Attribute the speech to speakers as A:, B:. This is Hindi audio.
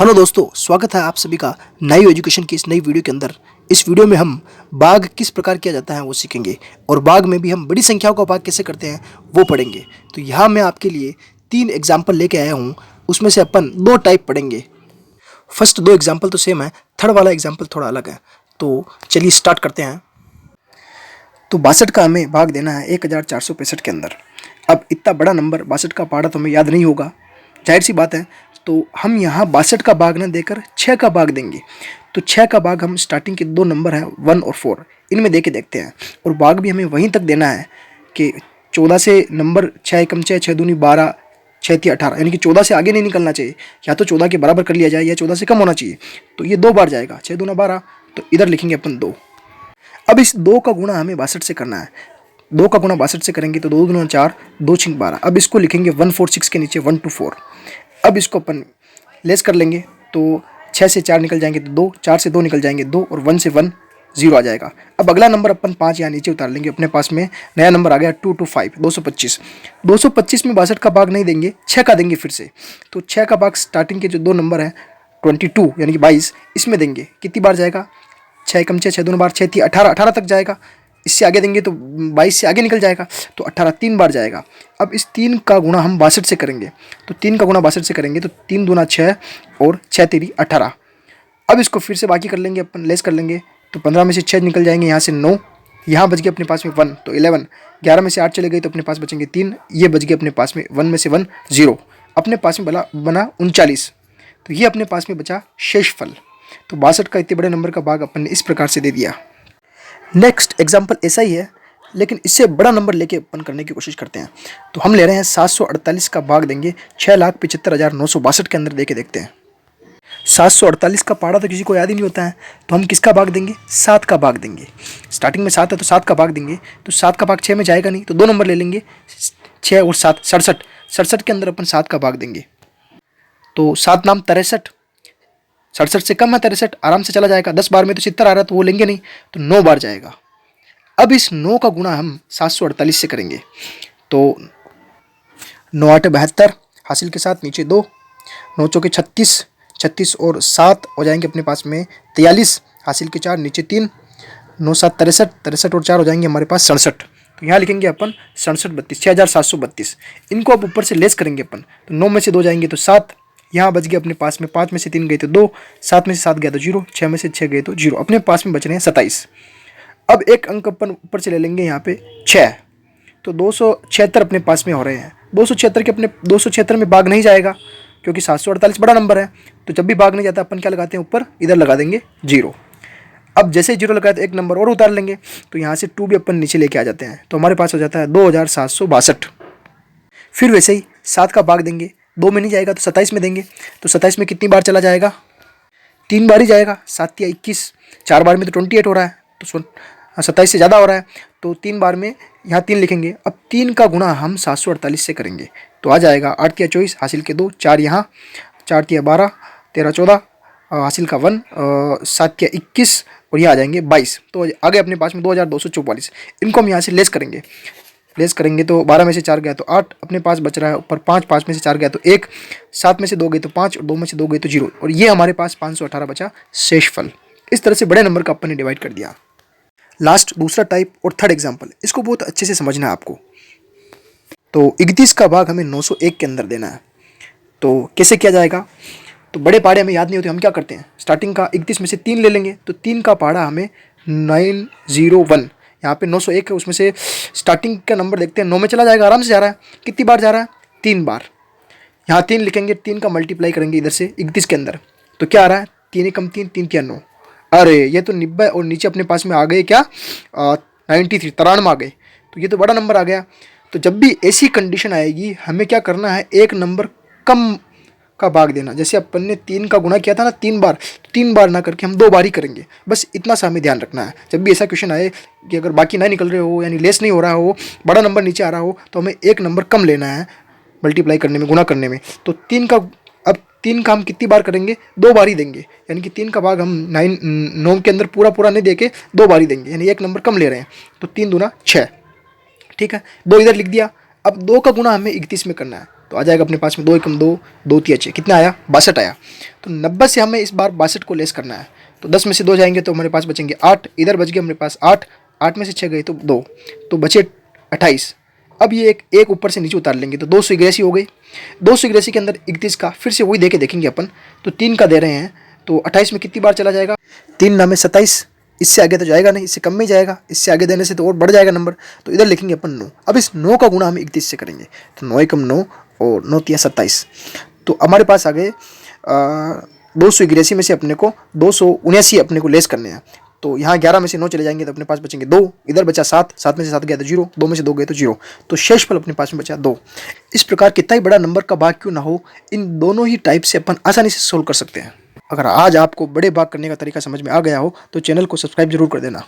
A: हेलो दोस्तों, स्वागत है आप सभी का नाइव एजुकेशन की इस नई वीडियो के अंदर। इस वीडियो में हम बाग किस प्रकार किया जाता है वो सीखेंगे और बाग में भी हम बड़ी संख्याओं का बाग कैसे करते हैं वो पढ़ेंगे। तो यहाँ मैं आपके लिए 3 एग्जाम्पल लेके आया हूँ, उसमें से अपन 2 टाइप पढ़ेंगे। फर्स्ट 2 एग्जाम्पल तो सेम है, थर्ड वाला एग्जाम्पल थोड़ा अलग है। तो चलिए स्टार्ट करते हैं। तो 62 का हमें भाग देना है 1465 के अंदर। अब इतना बड़ा नंबर 62 का पहाड़ा तो हमें याद नहीं होगा, जाहिर सी बात है। तो हम यहाँ 62 का भाग न देकर 6 का भाग देंगे। तो 6 का भाग हम स्टार्टिंग के 2 नंबर हैं 1 और 4, इनमें दे के देखते हैं। और भाग भी हमें वहीं तक देना है कि 14 से नंबर 6 एकम 6, 6 दूनी 12, 6 तिया 18, यानी कि 14 से आगे नहीं निकलना चाहिए। या तो 14 के बराबर कर लिया जाए या 14 से कम होना चाहिए। तो ये 2 बार जाएगा, 6 दूना 12, तो इधर लिखेंगे अपन 2। अब इस 2 का गुणा हमें 62 से करना है। 2 का गुणा 62 से करेंगे तो 2 दूना 4, 2 छिंग 12। अब इसको लिखेंगे 146 के नीचे 1 2 4। अब इसको अपन लेस कर लेंगे तो 6 से 4 निकल जाएंगे तो 2, 4 से 2 निकल जाएंगे 2, और 1 से 1 0 आ जाएगा। अब अगला नंबर अपन 5 यहाँ नीचे उतार लेंगे। अपने पास में नया नंबर आ गया 225, 225। 225 में 62 का भाग नहीं देंगे, 6 का देंगे फिर से। तो 6 का भाग स्टार्टिंग के जो 2 नंबर हैं 22 यानी कि 22, इसमें देंगे। कितनी बार जाएगा? 6 एकम 6, 6 दूना 12, 6 तिया 18, 18 तक जाएगा। इससे आगे देंगे तो 22 से आगे निकल जाएगा, तो 18 3 बार जाएगा। अब इस 3 का गुणा हम 62 से करेंगे। तो 3 का गुणा 62 से करेंगे तो 3 दूना 6 और 6 तेरी 18। अब इसको फिर से बाकी कर लेंगे, अपन लेस कर लेंगे तो 15 में से 6 निकल जाएंगे, यहाँ से 9, यहाँ बच गए अपने पास में 1 तो 11, 11 में से 8 चले गए तो अपने पास बचेंगे 3, ये बच गए अपने पास में 1 में से 1 0। अपने पास में बना 39। तो ये अपने पास में बचा शेषफल। तो 62 का इतने बड़े नंबर का भाग अपन ने इस प्रकार से दे दिया। नेक्स्ट एग्जाम्पल ऐसा ही है, लेकिन इससे बड़ा नंबर लेके अपन करने की कोशिश करते हैं। तो हम ले रहे हैं 748 का भाग देंगे 6,75,962 के अंदर, देके देखते हैं। 748 का पहाड़ा तो किसी को याद ही नहीं होता है, तो हम किसका भाग देंगे? 7 का भाग देंगे। स्टार्टिंग में 7 है तो 7 का भाग देंगे। तो 7 का भाग 6 में जाएगा नहीं, तो 2 नंबर ले लेंगे, 6 और 7 67। 67 के अंदर अपन 7 का भाग देंगे। तो 7 नाम 63, 67 से कम है 63, आराम से चला जाएगा। 10 बार में तो 70 आ रहा है तो वो लेंगे नहीं, तो 9 बार जाएगा। अब इस 9 का गुणा हम 748 से करेंगे। तो 9 8 72, हासिल के साथ नीचे 2, 9 चौके 36, 36 और 7 हो जाएंगे अपने पास में 43, हासिल के 4 नीचे 3, 9 7 63, 63 और 4 हो जाएंगे हमारे पास 67। तो यहाँ लिखेंगे अपन 67 32, 6732। इनको अब ऊपर से लेस करेंगे अपन। तो 9 में से 2 जाएंगे तो 7, यहाँ बच गए अपने पास में 5 में से 3 गए तो 2, 7 में से 7 गया तो 0, 6 में से 6 गए तो 0। अपने पास में बच रहे हैं 27। अब एक अंक अपन ऊपर से ले लेंगे यहाँ पे 6, तो 276 अपने पास में हो रहे हैं। 276 के अपने 276 में भाग नहीं जाएगा क्योंकि 748 बड़ा नंबर है। तो जब भी भाग नहीं जाता अपन क्या लगाते हैं? ऊपर इधर लगा देंगे 0। अब जैसे ही 0 लगाए तो एक नंबर और उतार लेंगे, तो यहाँ से 2 भी अपन नीचे लेके आ जाते हैं। तो हमारे पास हो जाता है 2762। फिर वैसे ही 7 का भाग देंगे, 2 में नहीं जाएगा तो 27 में देंगे। तो 27 में कितनी बार चला जाएगा? 3 बार ही जाएगा। 7 या 21, 4 बार में तो 28 हो रहा है, तो 27 से ज़्यादा हो रहा है, तो 3 बार में यहाँ 3 लिखेंगे। अब 3 का गुणा हम 748 से करेंगे तो आ जाएगा 8 तिया 24, हासिल के 2, 4 यहाँ, 4 तिया 12, 13 14, हासिल का 1, 7 तिया 21 और ये आ जाएंगे 22। तो आगे अपने पास में 2244। इनको हम यहाँ से लेस करेंगे तो 12 में से 4 गया तो 8, अपने पास बच रहा है ऊपर 5, 5 में से 4 गया तो 1, 7 में से 2 गए तो 5 और 2 में से 2 गए तो 0, और ये हमारे पास 518 बचा शेषफल। इस तरह से बड़े नंबर का अपन ने डिवाइड कर दिया। लास्ट दूसरा टाइप और थर्ड एग्जाम्पल, इसको बहुत अच्छे से समझना है आपको। तो 31 का भाग हमें 901 के अंदर देना है। तो कैसे किया जाएगा? तो बड़े पहाड़े हमें याद नहीं होते, हम क्या करते हैं? स्टार्टिंग का 31 में से 3 ले लेंगे। तो 3 का पहाड़ा हमें 901, यहाँ पे 901 है, उसमें से स्टार्टिंग का नंबर देखते हैं, 9 में चला जाएगा, आराम से जा रहा है। कितनी बार जा रहा है? 3 बार। यहाँ 3 लिखेंगे, 3 का मल्टीप्लाई करेंगे इधर से 31 के अंदर, तो क्या आ रहा है? 3 एकम 3, 3 तिया 9। अरे ये तो 90, और नीचे अपने पास में आ गए क्या? 93, 93 आ गए। तो ये तो बड़ा नंबर आ गया। तो जब भी ऐसी कंडीशन आएगी हमें क्या करना है? एक नंबर कम का भाग देना। जैसे अपन ने 3 का गुणा किया था ना 3 बार, 3 बार ना करके हम 2 बार ही करेंगे। बस इतना सा हमें ध्यान रखना है। जब भी ऐसा क्वेश्चन आए कि अगर बाकी ना निकल रहे हो, यानी लेस नहीं हो रहा हो, बड़ा नंबर नीचे आ रहा हो, तो हमें एक नंबर कम लेना है मल्टीप्लाई करने में, गुणा करने में। तो 3 का हम कितनी बार करेंगे? 2 बार ही देंगे। यानी कि 3 का भाग हम 9 के अंदर पूरा नहीं दे के 2 बार ही देंगे, यानी एक नंबर कम ले रहे हैं। तो 3 दूना 6, ठीक है, 2 इधर लिख दिया। अब 2 का गुणा हमें 31 में करना है। तो आ जाएगा अपने पास में 2 एकम 2, 2 तिया 6, कितना आया 62 आया। तो 90 से हमें इस बार 62 को लेस करना है। तो 10 में से 2 जाएंगे तो हमारे पास बचेंगे 8, इधर बच गए हमारे पास 8, 8 में से 6 गए तो 2, तो बचे 28। अब ये एक ऊपर से नीचे उतार लेंगे तो 281 हो गई। 281 के अंदर 31 का फिर से वही दे के देखेंगे अपन, तो 3 का दे रहे हैं तो 28 में कितनी बार चला जाएगा, 3 9 में 27, इससे आगे तो जाएगा नहीं, इससे कम में ही जाएगा, इससे आगे देने से तो और बढ़ जाएगा नंबर। तो इधर लिखेंगे अपन 9। अब इस 9 का गुणा हम 31 से करेंगे, तो 9 एकम 9 और 9 तिया 27। तो हमारे पास आ गए 281 में से अपने को 279 अपने को लेस करने हैं। तो यहाँ 11 में से 9 चले जाएंगे तो अपने पास बचेंगे 2, इधर बचा 7, 7 में से 7 गया तो 0, 2 में से 2 गए तो 0, तो शेषफल अपने पास में बचा 2। इस प्रकार कितना ही बड़ा नंबर का भाग क्यों ना हो, इन दोनों ही टाइप से अपन आसानी से सोल्व कर सकते हैं। अगर आज आपको बड़े भाग करने का तरीका समझ में आ गया हो तो चैनल को सब्सक्राइब जरूर कर देना।